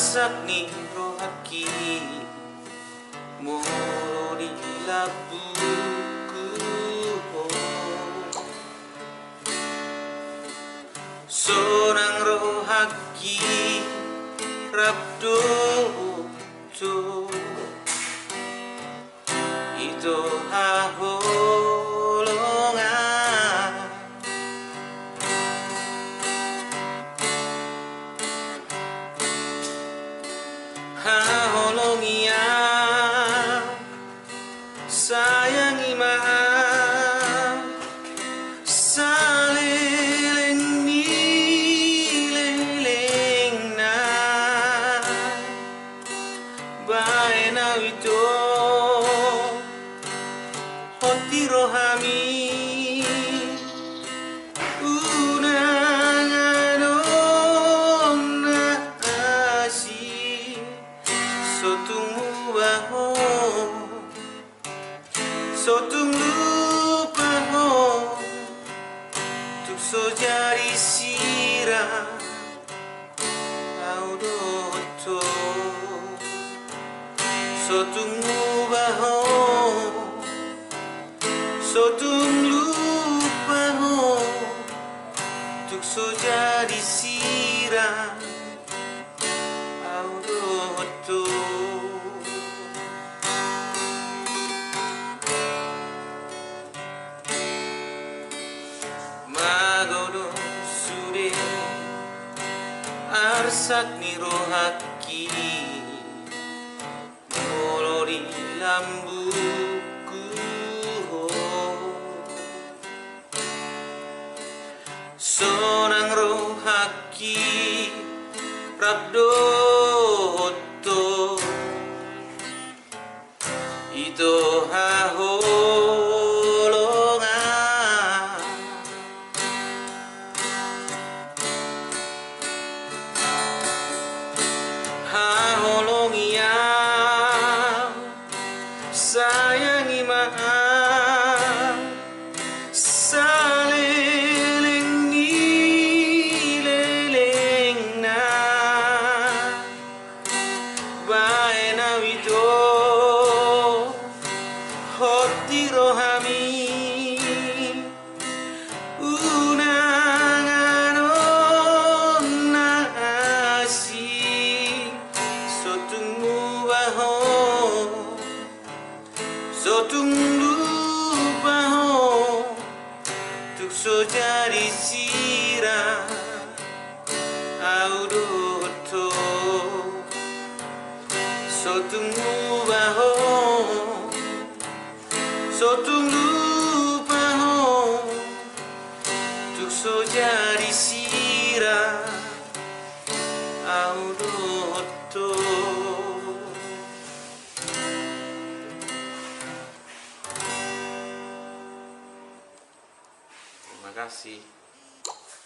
Sakni rohaki moro di labuku, seorang rohaki rabdo tu itu haholongan haholongia sayangi maaf saleleng ni leleng na bae na wito hoti rohami sotung lupa ho tuk so jari sira audoto sotung lupa ho sotung lupa ho tuk so jari sira audoto magodo sude Sakni rohaki molori lambuku, seorang rohaki rabdoto itu haholongan haholongia sayangi maaf saleleng ni leleng na bae na wito hoti rohami sotung lupa ho tuk so jari sira audoto sotung lupa ho sotung lupa ho tuk so jari sira audoto. Terima kasih.